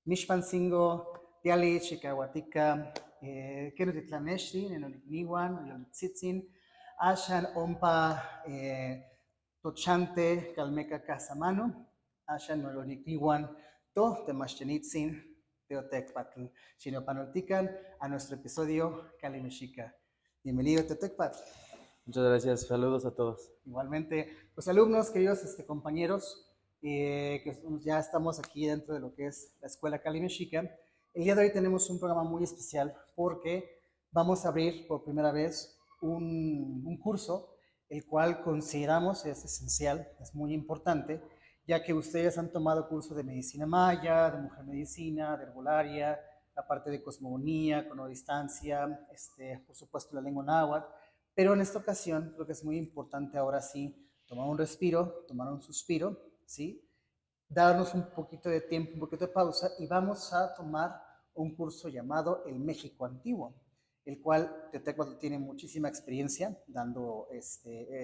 Mixpancingo, Tiali, Chicahuatica, Querutitlanexi, Nenonigniwan, Yolitzitzin, Ashan, Ompa, Tochante, Calmeca, Casamano, Ashan, Nolonigniwan, To, Temachenitzin, Teotecpatl, Chinopanoltican, a nuestro episodio Cali Mexica. Bienvenido, Teotecpatl. Muchas gracias, saludos a todos. Igualmente, pues alumnos, queridos compañeros, que ya estamos aquí dentro de lo que es la Escuela Cali Mexica. El día de hoy tenemos un programa muy especial porque vamos a abrir por primera vez un curso, el cual consideramos es esencial, es muy importante, ya que ustedes han tomado cursos de medicina maya, de mujer medicina, de herbolaria, la parte de cosmogonía, distancia, por supuesto la lengua náhuatl, pero en esta ocasión creo que es muy importante ahora sí tomar un respiro, tomar un suspiro, ¿sí? Darnos un poquito de tiempo, un poquito de pausa y vamos a tomar un curso llamado El México Antiguo, el cual Tetecuatl tiene muchísima experiencia dando,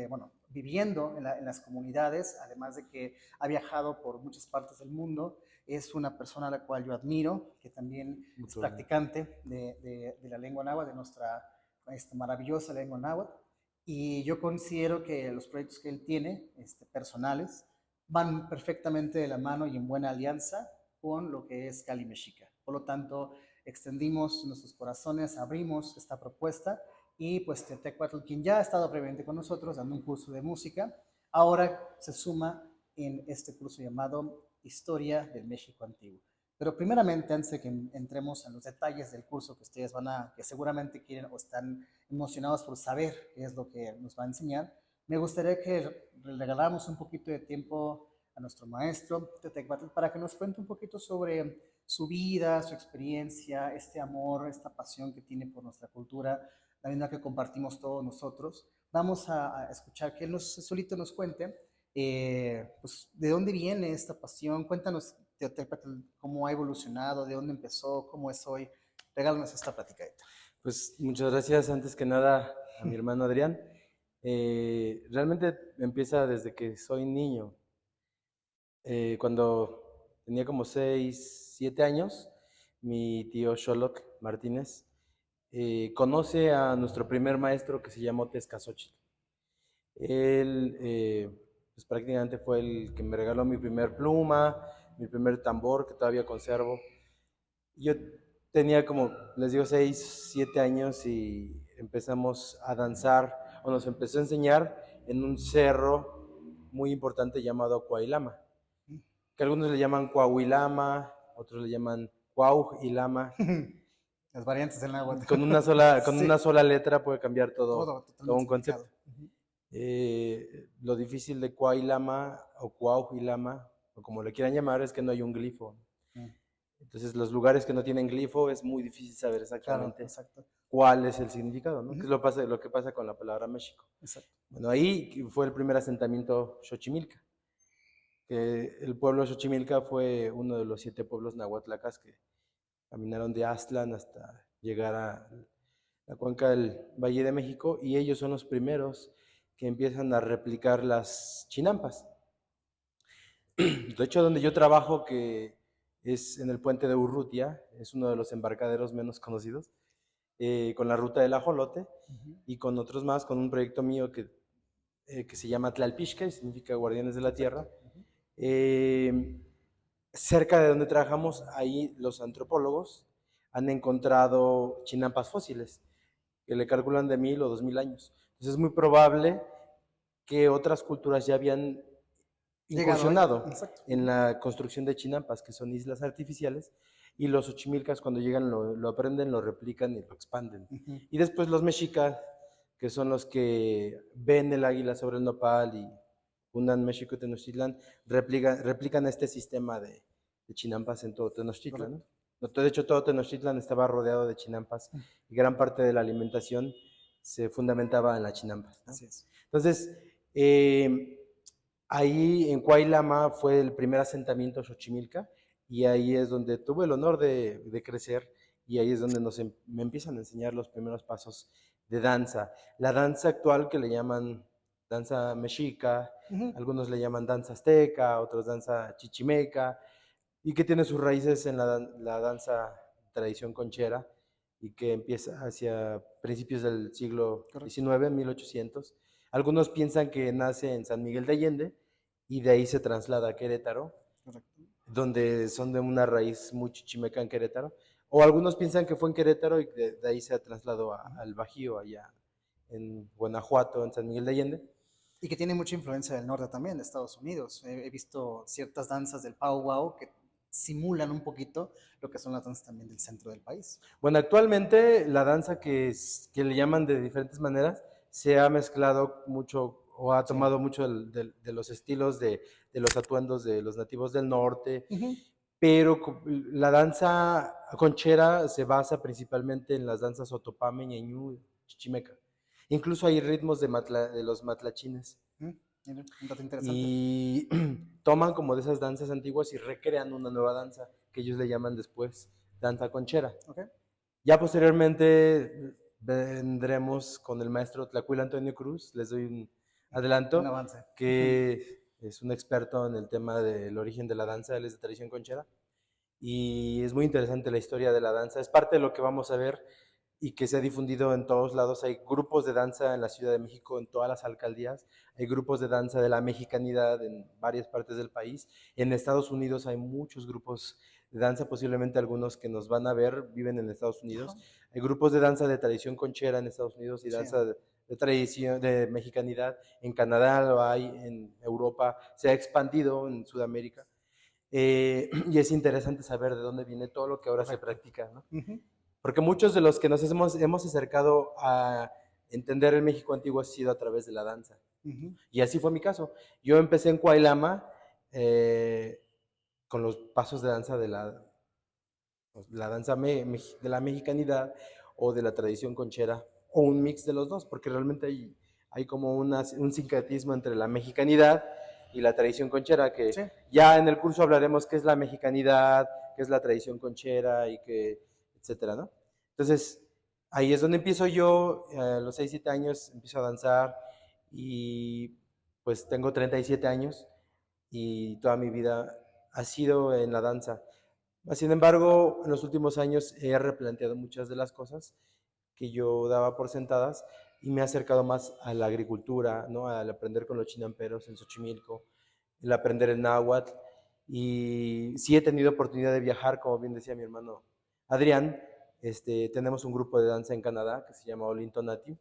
bueno, viviendo en las comunidades, además de que ha viajado por muchas partes del mundo. Es una persona a la cual yo admiro, que también es practicante de la lengua náhuatl, de nuestra maravillosa lengua náhuatl. Y yo considero que los proyectos que él tiene, personales, van perfectamente de la mano y en buena alianza con lo que es Cali Mexica. Por lo tanto, extendimos nuestros corazones, abrimos esta propuesta y pues Tetecuatl, quien ya ha estado previamente con nosotros dando un curso de música, ahora se suma en este curso llamado Historia del México Antiguo. Pero primeramente, antes de que entremos en los detalles del curso que ustedes que seguramente quieren o están emocionados por saber qué es lo que nos va a enseñar, me gustaría que le regaláramos un poquito de tiempo a nuestro maestro Tetecuatl para que nos cuente un poquito sobre su vida, su experiencia, este amor, esta pasión que tiene por nuestra cultura, la misma que compartimos todos nosotros. Vamos a escuchar que él solito nos cuente pues, de dónde viene esta pasión. Cuéntanos, Teotecuatl, cómo ha evolucionado, de dónde empezó, cómo es hoy. Regálanos esta platicadita. Pues muchas gracias antes que nada a mi hermano Adrián. Realmente empieza desde que soy niño. Cuando tenía como 6, 7 años, mi tío Xoloc Martínez conoce a nuestro primer maestro que se llamó Tezcazochitl. Él pues prácticamente fue el que me regaló mi primer pluma, mi primer tambor que todavía conservo. Yo tenía como, les digo, 6, 7 años y empezamos a danzar, o nos empezó a enseñar en un cerro muy importante llamado Coailama, que algunos le llaman Coahuilama, otros le llaman Cuauhilama. Las variantes del náhuatl. Con una sola, con Sí, una sola letra puede cambiar todo, todo todo totalmente un significado. concepto. Lo difícil de Coailama o Cuauhilama, o como le quieran llamar, es que no hay un glifo. Entonces, los lugares que no tienen glifo es muy difícil saber Claro, exactamente exacto. cuál es el significado, ¿no? ¿Qué es lo que pasa con la palabra México? Exacto. Bueno, ahí fue el primer asentamiento Xochimilca, que el pueblo Xochimilca fue uno de los 7 pueblos nahuatlacas que caminaron de Aztlán hasta llegar a la cuenca del Valle de México, y ellos son los primeros que empiezan a replicar las chinampas. De hecho, donde yo trabajo, que es en el puente de Urrutia, es uno de los embarcaderos menos conocidos, con la ruta del ajolote y con otros más, con un proyecto mío que se llama Tlalpixca, y significa Guardianes de la Tierra. Cerca de donde trabajamos, ahí los antropólogos han encontrado chinampas fósiles, que le calculan de 1000 o 2000 años. Entonces es muy probable que otras culturas ya habían Llegado ahí. incursionado Exacto. en la construcción de chinampas, que son islas artificiales, y los ochimilcas cuando llegan lo aprenden, lo replican y lo expanden. Y después los mexicas, que son los que ven el águila sobre el nopal y fundan México y Tenochtitlan, replican este sistema de chinampas en todo Tenochtitlan, ¿no? De hecho, todo Tenochtitlan estaba rodeado de chinampas y gran parte de la alimentación se fundamentaba en las chinampas, ¿no? Así es. Entonces, ahí en Cuailama fue el primer asentamiento Xochimilca, y ahí es donde tuve el honor de crecer, y ahí es donde me empiezan a enseñar los primeros pasos de danza. La danza actual, que le llaman danza mexica, algunos le llaman danza azteca, otros danza chichimeca, y que tiene sus raíces en la danza tradición conchera y que empieza hacia principios del siglo Correcto. XIX, 1800. Algunos piensan que nace en San Miguel de Allende y de ahí se traslada a Querétaro, Correcto. donde son de una raíz muy chichimeca en Querétaro. O algunos piensan que fue en Querétaro y de ahí se trasladó al Bajío, allá en Guanajuato, en San Miguel de Allende. Y que tiene mucha influencia del norte también, de Estados Unidos. He visto ciertas danzas del Pow Wow que simulan un poquito lo que son las danzas también del centro del país. Bueno, actualmente la danza que le llaman de diferentes maneras se ha mezclado mucho o ha Sí. tomado mucho de los estilos de los atuendos de los nativos del norte, Ujú. pero la danza conchera se basa principalmente en las danzas otopame, ñeñú, chichimeca. Incluso hay ritmos de los matlachines Mira, un dato interesante. y toman como de esas danzas antiguas y recrean una nueva danza que ellos le llaman después danza conchera. ¿Ok? Ya posteriormente vendremos con el maestro Tlacuil Antonio Cruz, les doy un Un adelanto, avance. que es un experto en el tema del origen de la danza, él es de tradición conchera, y es muy interesante la historia de la danza, es parte de lo que vamos a ver y que se ha difundido en todos lados. Hay grupos de danza en la Ciudad de México, en todas las alcaldías, hay grupos de danza de la mexicanidad en varias partes del país. En Estados Unidos hay muchos grupos de danza, posiblemente algunos que nos van a ver viven en Estados Ajá. Unidos. Hay grupos de danza de tradición conchera en Estados Unidos y Sí. danza de tradición de mexicanidad. En Canadá lo hay, en Europa, se ha expandido en Sudamérica. Y es interesante saber de dónde viene todo lo que ahora se Correcto. practica, ¿no? Ujú. Porque muchos de los que nos hemos acercado a entender el México antiguo ha sido a través de la danza. Ujú. Y así fue mi caso. Yo empecé en Coailama eh, con los pasos de danza de la danza de la mexicanidad o de la tradición conchera, o un mix de los dos, porque realmente hay como un sincretismo entre la mexicanidad y la tradición conchera, que Sí. ya en el curso hablaremos qué es la mexicanidad, qué es la tradición conchera y qué, etcétera, ¿no? Entonces, ahí es donde empiezo yo, a los 6 7 años empiezo a danzar y pues tengo 37 años y toda mi vida ha sido en la danza. Sin embargo, en los últimos años he replanteado muchas de las cosas que yo daba por sentadas y me he acercado más a la agricultura, ¿no? Al aprender con los chinamperos en Xochimilco, el aprender el náhuatl. Y sí he tenido oportunidad de viajar, como bien decía mi hermano Adrián. Tenemos un grupo de danza en Canadá que se llama Olinto Native.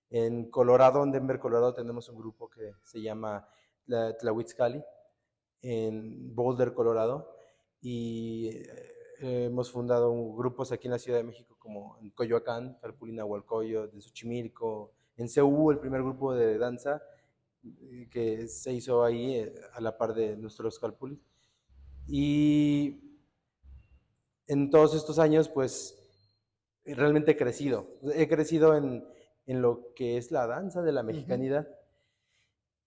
En Colorado, en Denver, Colorado, tenemos un grupo que se llama Tlahuitzcali, en Boulder, Colorado, y hemos fundado grupos aquí en la Ciudad de México como en Coyoacán, Calpulina Hualcoyo, de Xochimilco, en CU, el primer grupo de danza que se hizo ahí a la par de nuestros Calpulis. Y en todos estos años, pues realmente he crecido en lo que es la danza de la Ujú. mexicanidad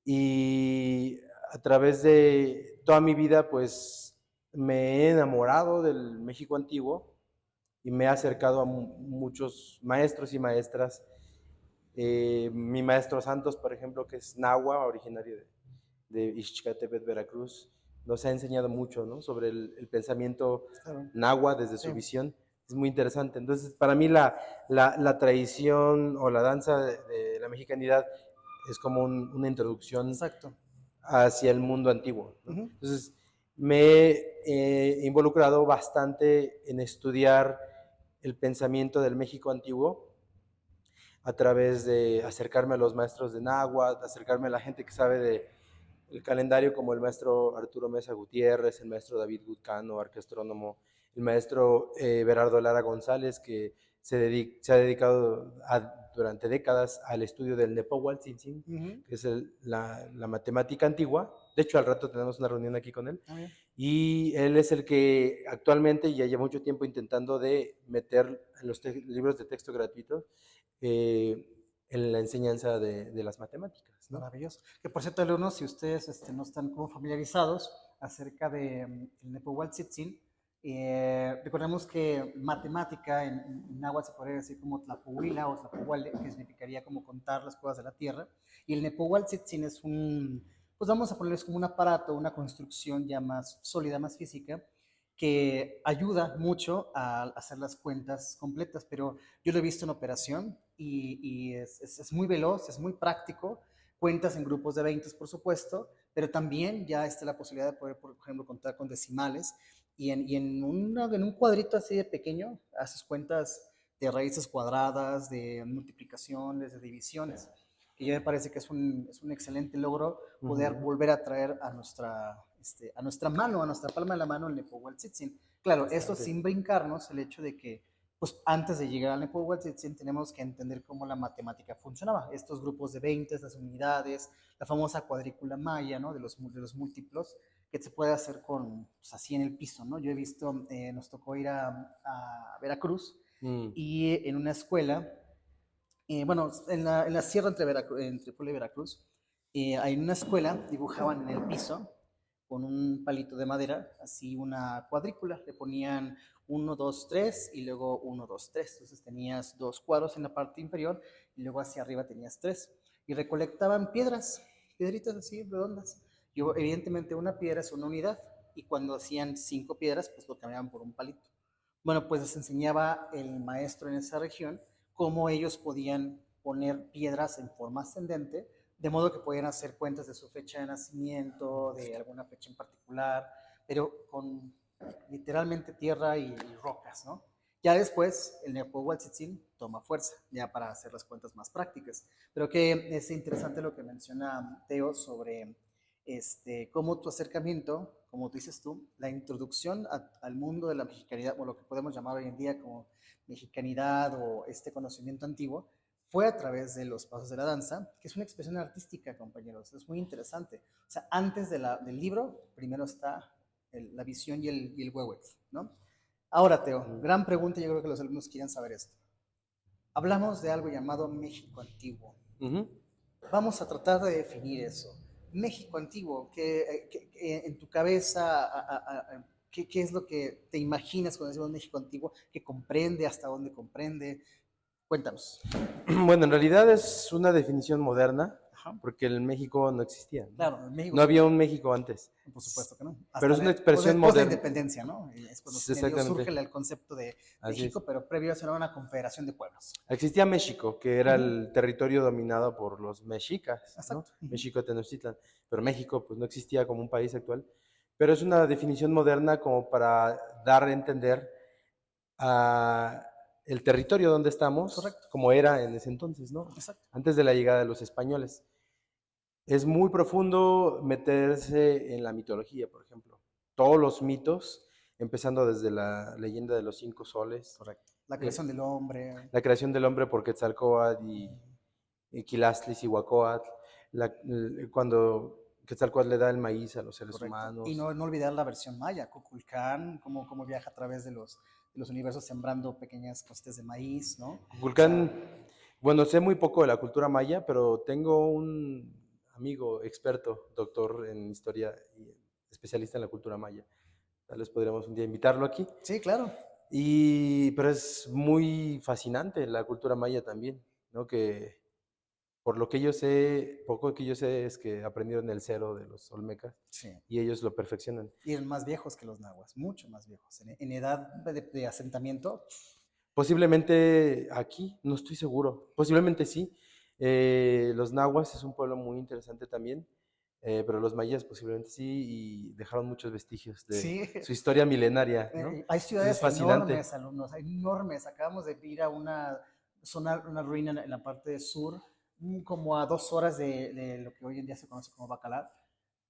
y a través de toda mi vida, pues me he enamorado del México antiguo y me he acercado a muchos maestros y maestras. Mi maestro Santos, por ejemplo, que es nahua, originario de Ixchicatepet, Veracruz, nos ha enseñado mucho, ¿no? Sobre el pensamiento Claro. nahua desde Sí. su visión. Es muy interesante. Entonces, para mí la tradición o la danza de la mexicanidad es como una introducción Exacto. hacia el mundo antiguo, ¿no? Ujú. Entonces, me he involucrado bastante en estudiar el pensamiento del México antiguo a través de acercarme a los maestros de náhuatl, acercarme a la gente que sabe el calendario, como el maestro Arturo Mesa Gutiérrez, el maestro David Gutcano, arqueastrónomo, el maestro Berardo Lara González, que se ha dedicado durante décadas al estudio del Nepohualtzin, Ujú. que es la matemática antigua. De hecho, al rato tenemos una reunión aquí con él. Ah, bien. Y él es el que actualmente ya lleva mucho tiempo intentando de meter en los libros de texto gratuitos eh, en la enseñanza de las matemáticas, ¿no? Maravilloso. Que por cierto, alumnos, si ustedes no están como familiarizados acerca de el Nepohualtzitzin, recordemos que matemática en náhuatl se podría decir como tlapuhuila o tlapuhuale, que significaría como contar las cosas de la tierra, y el Nepohualtzitzin es pues vamos a ponerles como un aparato, una construcción ya más sólida, más física, que ayuda mucho a hacer las cuentas completas, pero yo lo he visto en operación y es muy veloz, es muy práctico, cuentas en grupos de 20, por supuesto, pero también ya está la posibilidad de poder, por ejemplo, contar con decimales en un cuadrito así de pequeño haces cuentas de raíces cuadradas, de multiplicaciones, de divisiones, que ya me parece que es un excelente logro poder volver a traer a nuestra mano, a nuestra palma de la mano el Nepohualtzitzin. Claro, esto Bastante. sin brincarnos el hecho de que pues antes de llegar al Nepohualtzitzin tenemos que entender cómo la matemática funcionaba. Estos grupos de 20, las unidades, la famosa cuadrícula maya, ¿no? De los múltiplos, que se puede hacer con, pues, así en el piso, ¿no? Yo he visto, nos tocó ir a Veracruz Mm, y en una escuela, bueno, en la sierra entre Puebla y Veracruz, hay una escuela, dibujaban en el piso con un palito de madera, así una cuadrícula, le ponían uno 2 3 y luego uno 2 3. Entonces tenías dos cuadros en la parte inferior y luego hacia arriba tenías tres. Y recolectaban piedras, piedritas así redondas. Y evidentemente una piedra es una unidad y cuando hacían 5 piedras, pues lo cambiaban por un palito. Bueno, pues les enseñaba el maestro en esa región cómo ellos podían poner piedras en forma ascendente, de modo que podían hacer cuentas de su fecha de nacimiento, de alguna fecha en particular, pero con literalmente tierra y rocas, ¿no? Ya después el Nepohualtzitzin toma fuerza, ya para hacer las cuentas más prácticas. Pero que es interesante lo que menciona Teo sobre cómo tu acercamiento, como dices tú, la introducción al mundo de la mexicanidad, o lo que podemos llamar hoy en día como mexicanidad o este conocimiento antiguo, fue a través de los pasos de la danza, que es una expresión artística, compañeros, es muy interesante. O sea, antes del libro, primero está la visión y el huehuet, ¿no? Ahora, Teo, mm. gran pregunta, yo creo que los alumnos quieren saber esto. Hablamos de algo llamado México antiguo. Ujú. Vamos a tratar de definir eso. México antiguo, en tu cabeza, ¿qué es lo que te imaginas cuando decimos México antiguo? ¿Qué comprende? ¿Hasta dónde comprende? Cuéntanos. Bueno, en realidad es una definición moderna, Ajá. porque el México no existía, ¿no? Claro, en México, No había un México antes, por supuesto que no. pero Hasta es una expresión pos la moderna. independencia, ¿no? Es cuando medio surge Exactamente, el concepto de así es. México, pero previo a eso era una confederación de pueblos. Existía México, que era Ujú. el territorio dominado por los mexicas, ¿no? Exacto. Ujú. México Tenochtitlan, pero México pues no existía como un país actual. Pero es una definición moderna como para dar a entender a el territorio donde estamos, Correcto. como era en ese entonces, ¿no? Exacto. Antes de la llegada de los españoles. Es muy profundo meterse en la mitología, por ejemplo. Todos los mitos, empezando desde la leyenda de los cinco soles, Correcto. La eh, creación del hombre. la creación del hombre por Quetzalcóatl Ujú. y Quilastli y Huacoatl, cuando Quetzalcóatl le da el maíz a los seres Correcto. Y humanos. no olvidar la versión maya, Kukulcán, cómo viaja a través de los universos sembrando pequeñas cositas de maíz, ¿no? O sea, Kukulcán, bueno, sé muy poco de la cultura maya, pero tengo un amigo experto, doctor en historia y especialista en la cultura maya. Tal vez podríamos un día invitarlo aquí. sí, claro. Pero es muy fascinante la cultura maya también, ¿no? Que por lo que yo sé, poco que yo sé es que aprendieron el cero de los olmecas Sí. y ellos lo perfeccionan. Y eran más viejos que los nahuas, mucho más viejos. En edad de asentamiento, Posiblemente aquí, no estoy seguro, posiblemente sí. Los nahuas es un pueblo muy interesante también, pero los mayas posiblemente sí y dejaron muchos vestigios de sí. su historia milenaria, ¿no? Hay Entonces es ciudades fascinante. enormes, alumnos, enormes. Acabamos de ir a una zona, una ruina en la parte sur, como a 2 horas de lo que hoy en día se conoce como Bacalar.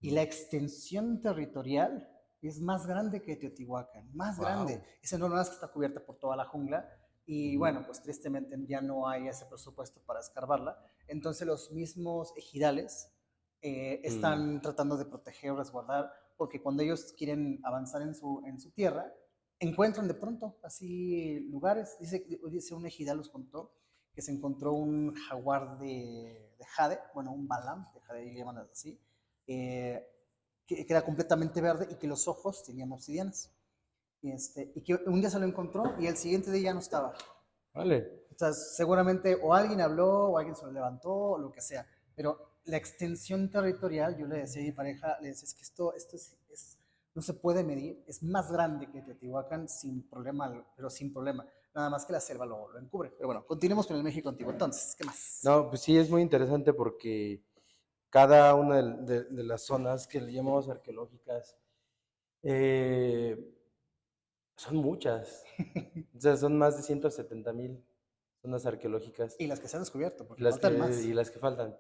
Y la extensión territorial es más grande que Teotihuacán, más grande. Wow. Es enorme, más que está cubierta por toda la jungla. Y bueno, pues tristemente ya no hay ese presupuesto para escarbarla. Entonces los mismos ejidales están tratando de proteger o resguardar, porque cuando ellos quieren avanzar en su tierra, encuentran de pronto así lugares. Dice un ejidal, los contó, que se encontró un jaguar de jade, bueno, un balam de jade, le llaman así, eh, que era completamente verde y que los ojos tenían obsidianas. Y que un día se lo encontró y el siguiente día ya no estaba. Vale. O sea, seguramente o alguien habló o alguien se lo levantó o lo que sea, pero la extensión territorial, yo le decía a mi pareja, le decía, es que esto es no se puede medir, es más grande que Teotihuacán sin problema, pero sin problema. Nada más que la selva lo encubre. Pero bueno, continuemos con el México antiguo. Entonces, ¿qué más? No, pues sí, es muy interesante porque cada una de las zonas que le llamamos arqueológicas eh, son muchas. O sea, son más de 170,000 zonas arqueológicas Y las que se han descubierto, y porque las faltan que, y más. las que faltan.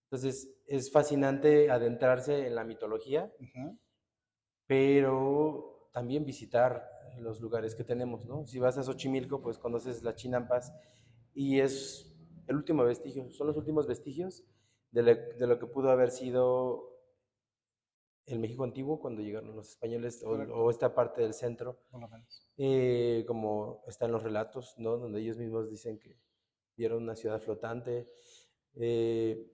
Entonces, es fascinante adentrarse en la mitología, Ujú. pero también visitar los lugares que tenemos, ¿no? Si vas a Xochimilco, pues conoces las chinampas y es el último vestigio, son los últimos vestigios de lo que pudo haber sido el México antiguo cuando llegaron los españoles o Correcto, esta parte del centro, por lo menos. como están los relatos, ¿no? Donde ellos mismos dicen que vieron una ciudad flotante. Eh,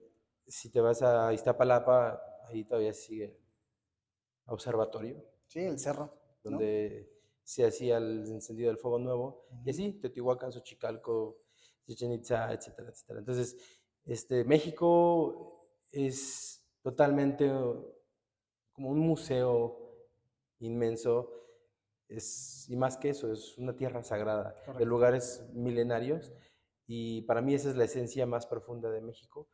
si te vas a Iztapalapa, ahí todavía sigue observatorio, Sí, el cerro, ¿no? donde se hacía el encendido del fuego nuevo, y Ujú. así, Teotihuacán, Xochicalco, Chichen Itza, etcétera, etcétera. Entonces, México es totalmente como un museo inmenso, y más que eso, es una tierra sagrada de Correcto. lugares milenarios, y para mí esa es la esencia más profunda de México.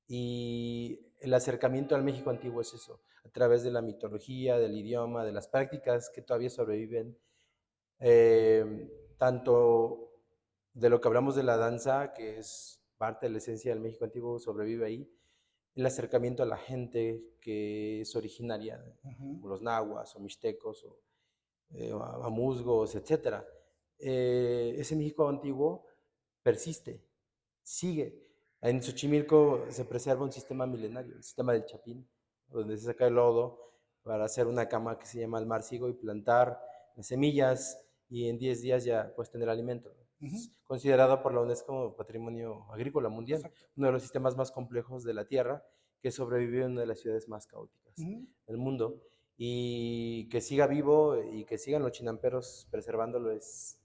Y el acercamiento al México antiguo es eso, a través de la mitología, del idioma, de las prácticas que todavía sobreviven, tanto de lo que hablamos de la danza, que es parte de la esencia del México antiguo, sobrevive ahí, el acercamiento a la gente que es originaria, Ujú. como los nahuas o mixtecos o amuzgos, etcétera. Ese México antiguo persiste, sigue. En Xochimilco se preserva un sistema milenario, el sistema del Chapín, donde se saca el lodo para hacer una cama que se llama el marcigo y plantar las semillas y en 10 días ya puedes tener alimento. Ujú. Es considerado por la UNESCO como Patrimonio Agrícola Mundial, Perfecto. uno de los sistemas más complejos de la Tierra, que sobrevivió en una de las ciudades más caóticas Ujú. del mundo. Y que siga vivo y que sigan los chinamperos preservándolo es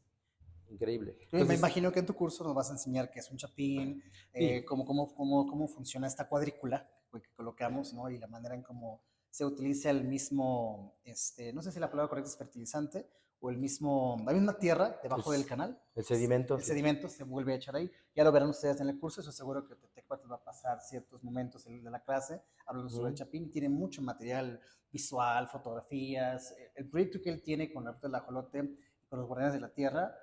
increíble. Me Entonces, imagino que en tu curso nos vas a enseñar qué es un chapín, sí, cómo funciona esta cuadrícula que colocamos, ¿no? Y la manera en cómo se utiliza el mismo, no sé si la palabra correcta es fertilizante, o la misma tierra debajo del es canal, el sedimento, el sí. sedimento se vuelve a echar ahí. Ya lo verán ustedes en el curso, eso seguro que Tecuatl va a pasar ciertos momentos de la clase hablando sobre el Ujú. chapín. Tiene mucho material visual, fotografías. El proyecto que él tiene con la ruta del ajolote y con los guardianes de la tierra,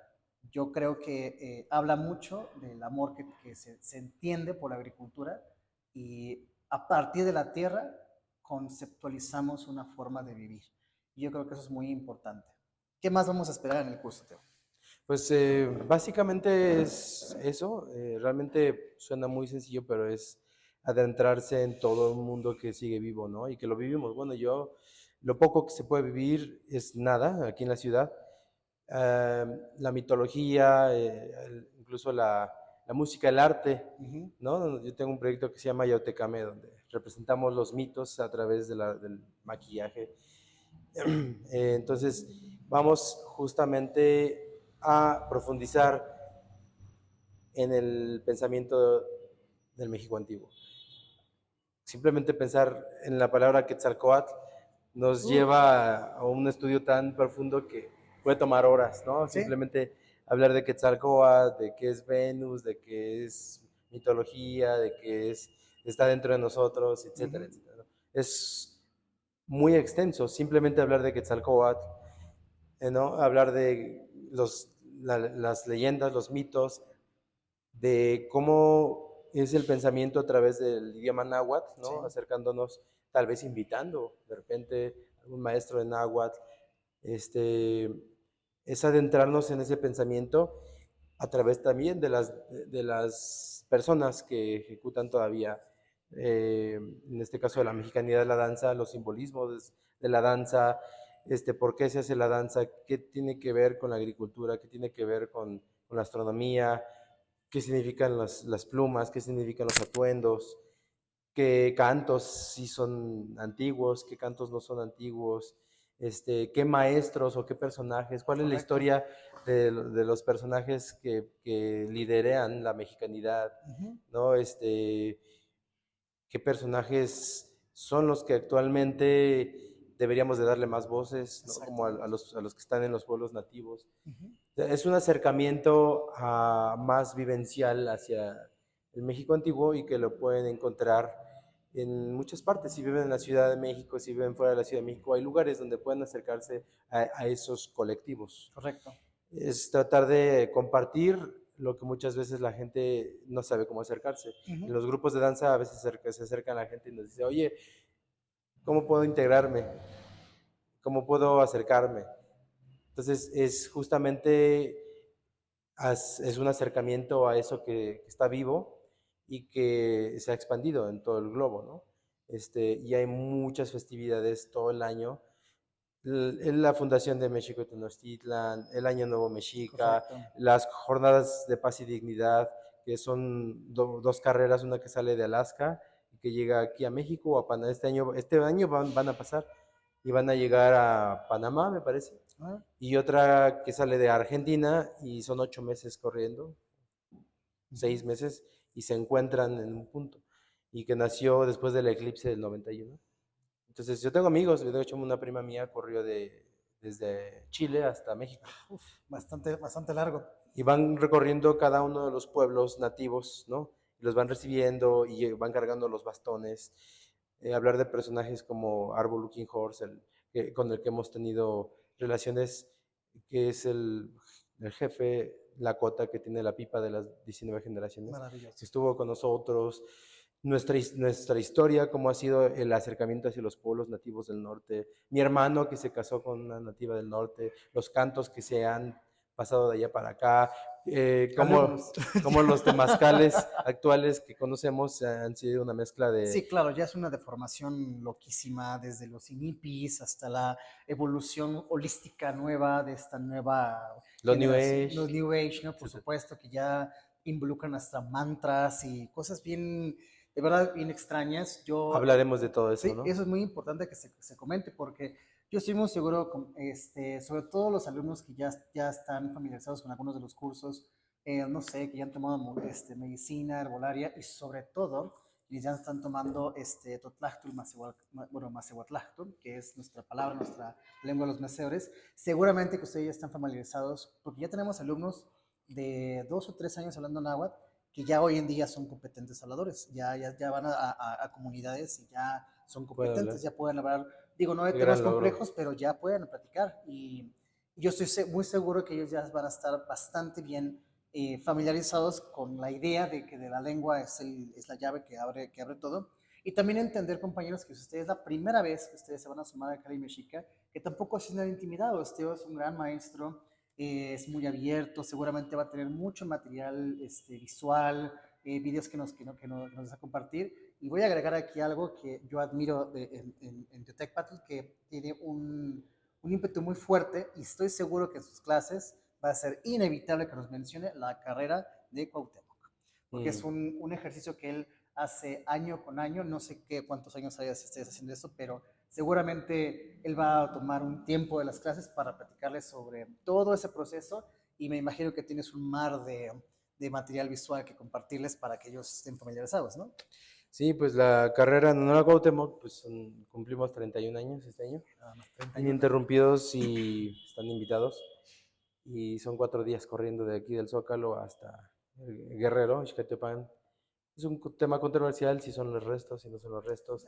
yo creo que habla mucho del amor que se entiende por la agricultura y a partir de la tierra conceptualizamos una forma de vivir. Y yo creo que eso es muy importante. ¿Qué más vamos a esperar en el curso, Teo? Pues básicamente es eso. Realmente suena muy sencillo, pero es adentrarse en todo un mundo que sigue vivo, ¿no? Y que lo vivimos. Bueno, lo poco que se puede vivir es nada aquí en la ciudad. Eh, la mitología, incluso la música, el arte, Uh -huh. ¿no? Yo tengo un proyecto que se llama Yautecame, donde representamos los mitos a través del maquillaje. Entonces, vamos justamente a profundizar en el pensamiento del México antiguo. Simplemente pensar en la palabra Quetzalcóatl nos lleva a un estudio tan profundo que puede tomar horas, ¿no? Sí. Simplemente hablar de Quetzalcóatl, de qué es Venus, de qué es mitología, de qué está dentro de nosotros, Uh etcétera, -huh. etcétera. Es muy extenso simplemente hablar de Quetzalcóatl, ¿no? Hablar de las leyendas, los mitos, de cómo es el pensamiento a través del idioma náhuatl, Sí. ¿no? Acercándonos, tal vez invitando de repente a algún maestro de náhuatl, este, es adentrarnos en ese pensamiento a través también de las personas que ejecutan todavía, en este caso de la mexicanidad de la danza, los simbolismos de la danza, por qué se hace la danza, qué tiene que ver con la agricultura, qué tiene que ver con la astronomía, qué significan las plumas, qué significan los atuendos, qué cantos sí son antiguos, qué cantos no son antiguos, qué maestros o qué personajes, cuál es la Correcto. historia de los personajes que lideran la mexicanidad, Uh -huh. ¿no? Qué personajes son los que actualmente deberíamos de darle más voces, ¿no? Como a los que están en los pueblos nativos. Es un acercamiento más vivencial hacia el México antiguo y que lo pueden encontrar en muchas partes. Si viven en la Ciudad de México, si viven fuera de la Ciudad de México, hay lugares donde pueden acercarse a esos colectivos. Correcto. Es tratar de compartir lo que muchas veces la gente no sabe cómo acercarse. En los grupos de danza a veces se acercan a la gente y nos dice, oye, ¿cómo puedo integrarme? ¿Cómo puedo acercarme? Entonces es justamente es un acercamiento a eso que está vivo y que se ha expandido en todo el globo, ¿no? Y hay muchas festividades todo el año. La Fundación de México Tenochtitlan, el Año Nuevo Mexica, Correcto. las jornadas de paz y dignidad, que son dos carreras, una que sale de Alaska y que llega aquí a México o a Panamá. Este año van a pasar y van a llegar a Panamá, me parece. Y otra que sale de Argentina y son 8 meses corriendo, 6 meses, y se encuentran en un punto. Y que nació después del eclipse del 91. Entonces yo tengo amigos, de hecho una prima mía corrió desde Chile hasta México. Uf, bastante largo. Y van recorriendo cada uno de los pueblos nativos, ¿no? Y los van recibiendo y van cargando los bastones. Hablar de personajes como Arbo Looking Horse, con el que hemos tenido relaciones, que es el jefe Lakota, que tiene la pipa de las 19 generaciones. Maravilloso. Estuvo con nosotros. Nuestra historia, cómo ha sido el acercamiento hacia los pueblos nativos del norte. Mi hermano que se casó con una nativa del norte. Los cantos que se han pasado de allá para acá, como los temazcales actuales que conocemos han sido una mezcla de... Sí, claro, ya es una deformación loquísima desde los inipis hasta la evolución holística nueva de esta nueva Los New generación, Age. los New Age, ¿no? Por supuesto, que ya involucran hasta mantras y cosas bien, de verdad, bien extrañas. Hablaremos de todo eso, Sí, ¿no? eso es muy importante que se comente porque yo estoy muy seguro, sobre todo los alumnos que ya están familiarizados con algunos de los cursos, no sé, que ya han tomado medicina, herbolaria y sobre todo, y ya están tomando Totlachtul, Macehuatlachtul, que es nuestra palabra, nuestra lengua de los meceores. Seguramente que ustedes ya están familiarizados porque ya tenemos alumnos de 2 o 3 años hablando náhuatl que ya hoy en día son competentes habladores, ya van a comunidades y ya son competentes, ya pueden hablar, digo, no de temas complejos, pero ya pueden platicar. Y yo estoy muy seguro que ellos ya van a estar bastante bien familiarizados con la idea de que de la lengua es la llave que abre todo. Y también entender, compañeros, que si ustedes es la primera vez que ustedes se van a sumar a Cali Mexica, que tampoco se sientan intimidados. Teo es un gran maestro, es muy abierto, seguramente va a tener mucho material visual, videos que nos va a compartir. Y voy a agregar aquí algo que yo admiro en The Tech Battle, que tiene un ímpetu muy fuerte y estoy seguro que en sus clases va a ser inevitable que nos mencione la carrera de Cuauhtémoc, porque es un ejercicio que él hace año con año, no sé cuántos años estés haciendo eso, pero seguramente él va a tomar un tiempo de las clases para platicarles sobre todo ese proceso y me imagino que tienes un mar de material visual que compartirles para que ellos estén familiarizados, ¿no? Sí, pues la carrera en honor a Cuauhtémoc, pues cumplimos 31 años este año, ininterrumpidos y están invitados. Y son 4 días corriendo de aquí del Zócalo hasta Guerrero, Ixcatepán. Es un tema controversial si son los restos, si no son los restos.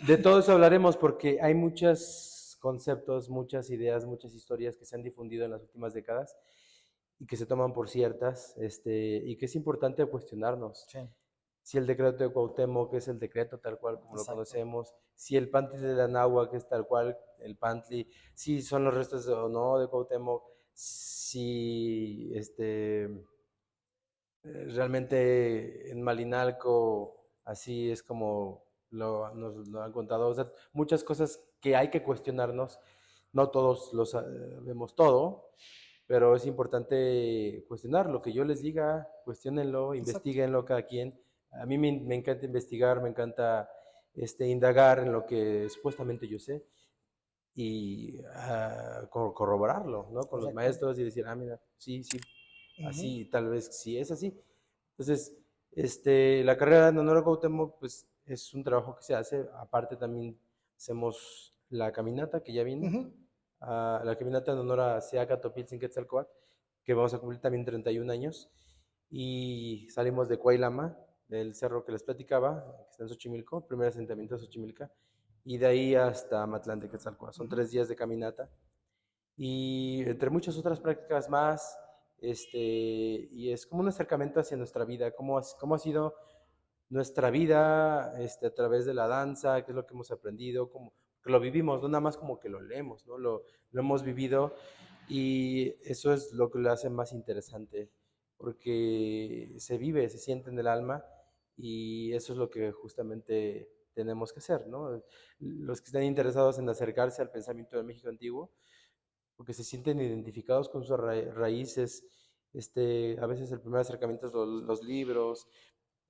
De todo eso hablaremos porque hay muchos conceptos, muchas ideas, muchas historias que se han difundido en las últimas décadas y que se toman por ciertas, y que es importante cuestionarnos. Sí. Si el decreto de Cuauhtémoc es el decreto tal cual como lo conocemos, si el Pantli de la Náhuac es tal cual el Pantli, si son los restos o no de Cuauhtémoc, si realmente en Malinalco así es como nos lo han contado. O sea, muchas cosas que hay que cuestionarnos. No todos lo sabemos todo, pero es importante cuestionar lo que yo les diga, cuestionenlo, investiguenlo cada quien. A mí me encanta investigar, me encanta indagar en lo que supuestamente yo sé y corroborarlo, ¿no? Con los maestros y decir, mira, sí, así, tal vez sí es así. Entonces, la carrera en honor a Cuauhtémoc, pues es un trabajo que se hace. Aparte también hacemos la caminata que ya viene, Ujú. la caminata en honor a Seacatl que vamos a cumplir también 31 años. Y salimos de Cuailama, del cerro que les platicaba, que está en Xochimilco, primer asentamiento de Xochimilca, y de ahí hasta Matlán de Quetzalcóatl. Son Ujú. 3 días de caminata. Y entre muchas otras prácticas más, y es como un acercamiento hacia nuestra vida, cómo ha sido nuestra vida a través de la danza, qué es lo que hemos aprendido, cómo que lo vivimos, no nada más como que lo leemos, ¿no? Lo hemos vivido y eso es lo que lo hace más interesante, porque se vive, se siente en el alma y eso es lo que justamente tenemos que hacer, ¿no? Los que están interesados en acercarse al pensamiento del México antiguo, porque se sienten identificados con sus raíces. A veces el primer acercamiento es los libros,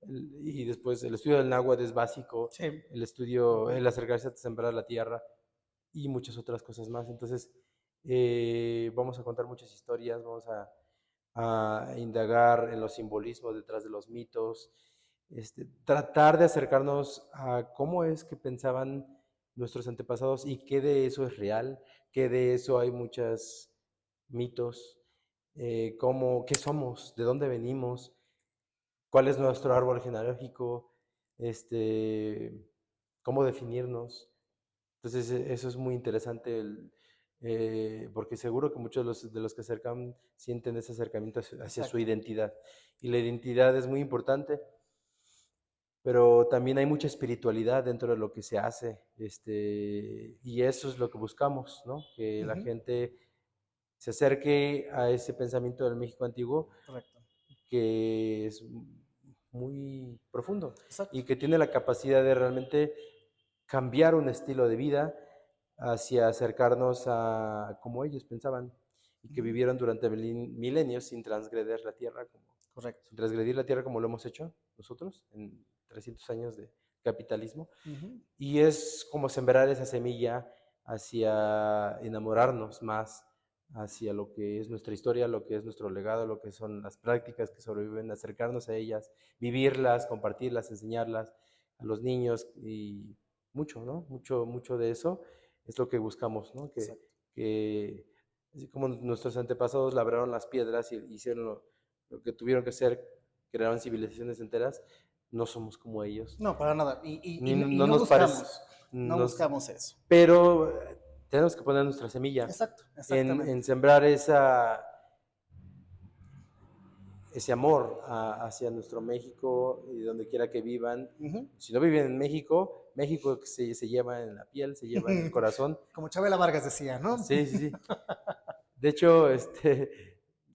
y después el estudio del náhuatl es básico, Sí, el tal estudio, cual. el acercarse a sembrar la tierra y muchas otras cosas más. Entonces, vamos a contar muchas historias, vamos a indagar en los simbolismos detrás de los mitos, tratar de acercarnos a cómo es que pensaban nuestros antepasados y qué de eso es real, qué de eso hay muchos mitos, qué somos, de dónde venimos, cuál es nuestro árbol genealógico, este, cómo definirnos. Entonces, eso es muy interesante, porque seguro que muchos de los que acercan sienten ese acercamiento hacia su Exacto. identidad. Y la identidad es muy importante, pero también hay mucha espiritualidad dentro de lo que se hace, y eso es lo que buscamos, ¿no? Que la Ujú. gente se acerque a ese pensamiento del México antiguo Correcto. que es muy profundo Exacto. y que tiene la capacidad de realmente cambiar un estilo de vida hacia acercarnos a como ellos pensaban y que Ujú. vivieron durante milenios Correcto. sin transgredir la tierra como lo hemos hecho nosotros en 300 años de capitalismo. Ujú. Y es como sembrar esa semilla hacia enamorarnos más hacia lo que es nuestra historia, lo que es nuestro legado, lo que son las prácticas que sobreviven, acercarnos a ellas, vivirlas, compartirlas, enseñarlas a los niños y mucho, ¿no? Mucho, mucho de eso es lo que buscamos, ¿no? Exacto. Que así como nuestros antepasados labraron las piedras y hicieron lo que tuvieron que hacer, crearon civilizaciones enteras, no somos como ellos. No, para nada. Ni, Y no nos parece, no nos, buscamos eso. pero tenemos que poner nuestra semilla Exacto, en exactamente. sembrar ese amor hacia nuestro México y donde quiera que vivan. Ujú. Si no viven en México, México se lleva en la piel, se lleva en el corazón. Como Chabela Vargas decía, ¿no? Sí, sí, sí. De hecho,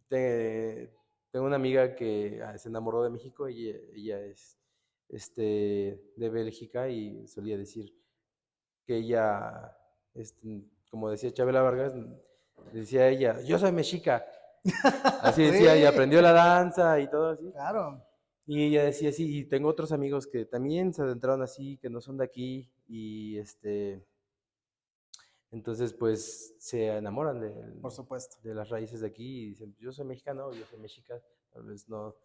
tengo una amiga que se enamoró de México y ella es de Bélgica y solía decir que ella, como decía Chabela Vargas, decía ella, yo soy mexica. Así decía, y Sí, aprendió la danza y todo así. claro. Y ella decía sí, y tengo otros amigos que también se adentraron así, que no son de aquí, y entonces pues se enamoran Por supuesto. de las raíces de aquí y dicen, yo soy mexicano, yo soy mexica, tal vez no,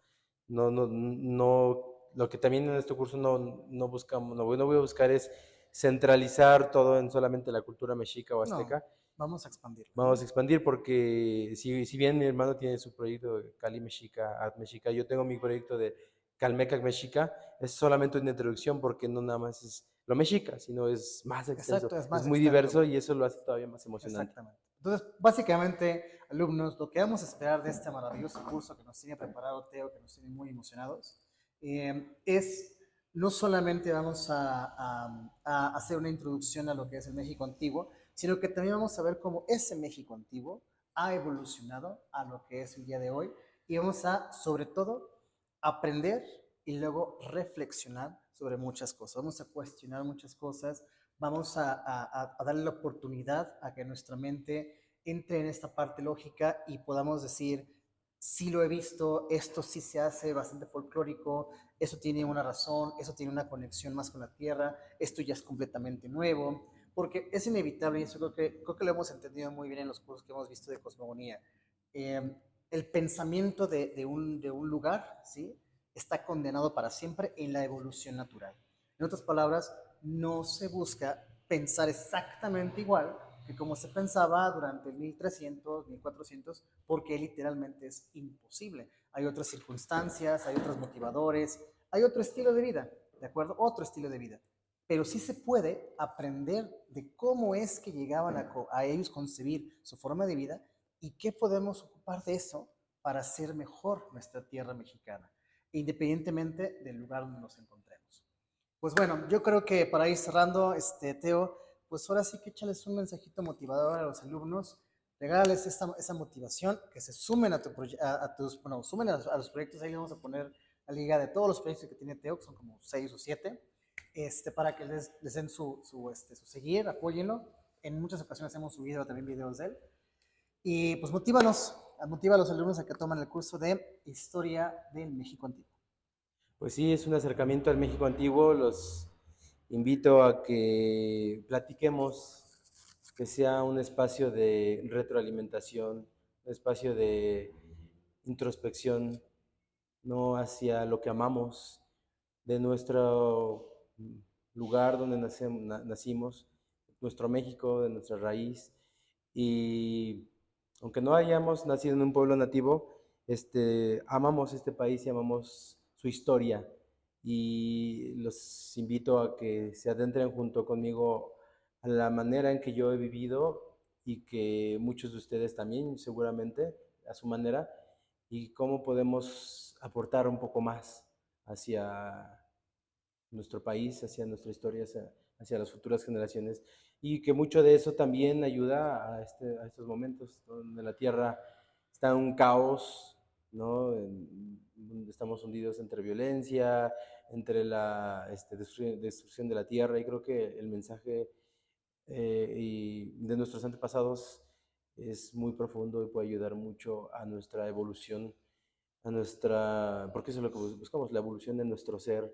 lo que también en este curso no buscamos, no voy a buscar es centralizar todo en solamente la cultura mexica o No, azteca. vamos a expandirlo, Vamos a ¿no? expandir porque si bien mi hermano tiene su proyecto de Cali Mexica, Art Mexica, yo tengo mi proyecto de Calmecac Mexica, es solamente una introducción porque no nada más es lo mexica, sino es más extenso, Exacto, es es más muy extenso. diverso y eso lo hace todavía más emocionante. Exactamente. Entonces, básicamente, alumnos, lo que vamos a esperar de este maravilloso curso que nos tiene preparado Teo, que nos tiene muy emocionados, es no solamente vamos a hacer una introducción a lo que es el México antiguo, sino que también vamos a ver cómo ese México antiguo ha evolucionado a lo que es el día de hoy y vamos a, sobre todo, aprender y luego reflexionar sobre muchas cosas. Vamos a cuestionar muchas cosas, vamos a darle la oportunidad a que nuestra mente entre en esta parte lógica y podamos decir, sí lo he visto, esto sí se hace bastante folclórico, eso tiene una razón, eso tiene una conexión más con la tierra, esto ya es completamente nuevo, porque es inevitable y eso creo que lo hemos entendido muy bien en los cursos que hemos visto de cosmogonía. El pensamiento de un lugar, ¿sí? Está condenado para siempre en la evolución natural. En otras palabras, no se busca pensar exactamente igual que como se pensaba durante el 1300, 1400, porque literalmente es imposible. Hay otras circunstancias, hay otros motivadores, hay otro estilo de vida, ¿de acuerdo? Otro estilo de vida. Pero sí se puede aprender de cómo es que llegaban a ellos concebir su forma de vida y qué podemos ocupar de eso para hacer mejor nuestra tierra mexicana, independientemente del lugar donde nos encontremos. Pues bueno, yo creo que para ir cerrando, Teo, pues ahora sí que échales un mensajito motivador a los alumnos, regálales esa motivación, que se sumen a tus, bueno, sumen a los proyectos, ahí le vamos a poner la liga de todos los proyectos que tiene Teo, que son como 6 o 7, para que les den su seguir, apóyenlo. En muchas ocasiones hemos subido también videos de él. Y pues motiva a los alumnos a que tomen el curso de Historia del México Antiguo. Pues sí, es un acercamiento al México antiguo. Los invito a que platiquemos, que sea un espacio de retroalimentación, un espacio de introspección, no hacia lo que amamos, de nuestro lugar donde nacimos, nuestro México, de nuestra raíz. Y aunque no hayamos nacido en un pueblo nativo, amamos este país y amamos su historia. Y los invito a que se adentren junto conmigo a la manera en que yo he vivido y que muchos de ustedes también, seguramente, a su manera, y cómo podemos aportar un poco más hacia nuestro país, hacia nuestra historia, hacia las futuras generaciones, y que mucho de eso también ayuda a estos momentos donde la Tierra está en un caos, ¿no? Donde estamos hundidos entre violencia, entre la destrucción de la Tierra, y creo que el mensaje de nuestros antepasados es muy profundo y puede ayudar mucho a nuestra evolución, porque eso es lo que buscamos, la evolución de nuestro ser,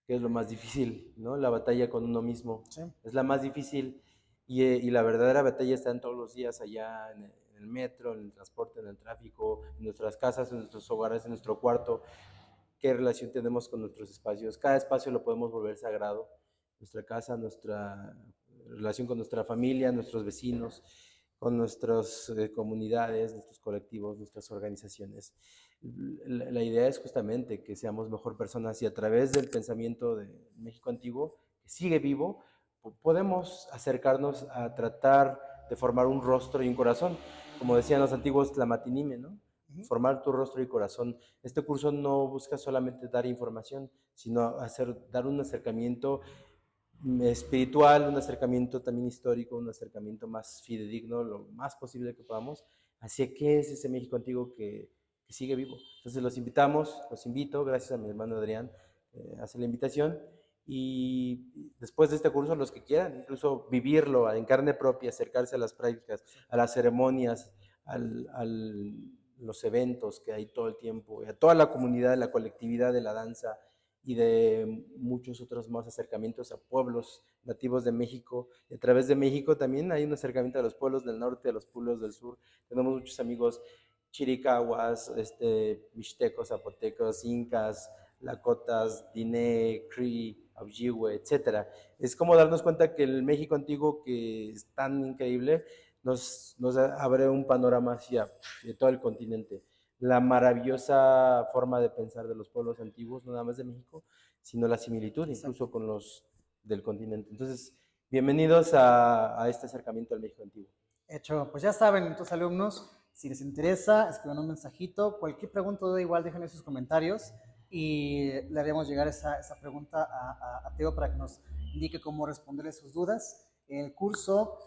que es lo más difícil, ¿no? La batalla con uno mismo Sí. es la más difícil, y la verdadera batalla está en todos los días allá en el metro, en el transporte, en el tráfico, en nuestras casas, en nuestros hogares, en nuestro cuarto. ¿Qué relación tenemos con nuestros espacios? Cada espacio lo podemos volver sagrado. Nuestra casa, nuestra relación con nuestra familia, nuestros vecinos, con nuestras comunidades, nuestros colectivos, nuestras organizaciones. La idea es justamente que seamos mejor personas, y a través del pensamiento de México antiguo, que sigue vivo, podemos acercarnos a tratar de formar un rostro y un corazón. Como decían los antiguos, Tlamatinime, ¿no? Formar tu rostro y corazón. Este curso no busca solamente dar información, sino dar un acercamiento espiritual, un acercamiento también histórico, un acercamiento más fidedigno, lo más posible que podamos, hacia qué es ese México antiguo que sigue vivo. Entonces los invito, gracias a mi hermano Adrián, hace la invitación, y después de este curso, los que quieran, incluso vivirlo en carne propia, acercarse a las prácticas, a las ceremonias, los eventos que hay todo el tiempo, y a toda la comunidad, la colectividad de la danza, y de muchos otros más acercamientos a pueblos nativos de México. Y a través de México también hay un acercamiento a los pueblos del norte, a los pueblos del sur. Tenemos muchos amigos chiricahuas, mixtecos, zapotecos, incas, lakotas, diné, cree, aujihue, etc. Es como darnos cuenta que el México antiguo, que es tan increíble, nos abre un panorama hacia todo el continente. La maravillosa forma de pensar de los pueblos antiguos, no nada más de México, sino la similitud incluso con los del continente. Entonces, bienvenidos a este acercamiento al México antiguo. Hecho, pues ya saben, entonces alumnos, si les interesa, escriban un mensajito, cualquier pregunta da igual, déjenme sus comentarios y le haremos llegar esa pregunta a Teo para que nos indique cómo responderle sus dudas. El curso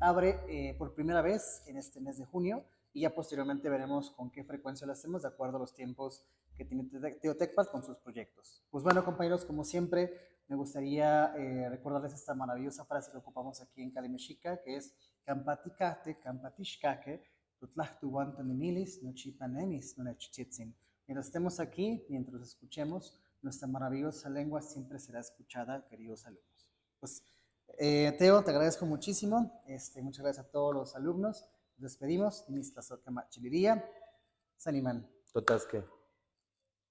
abre por primera vez en este mes de junio y ya posteriormente veremos con qué frecuencia lo hacemos de acuerdo a los tiempos que tiene Teo TechPad con sus proyectos. Pues bueno, compañeros, como siempre, me gustaría recordarles esta maravillosa frase que ocupamos aquí en Cali Mexica, que es Campaticate, campatishkake, tutlahtuantonemilis, nochipanemis, nonechchitzin. Mientras estemos aquí, mientras escuchemos, nuestra maravillosa lengua siempre será escuchada, queridos alumnos. Pues, Teo, te agradezco muchísimo. Muchas gracias a todos los alumnos. Nos despedimos. Saniman. Totasque.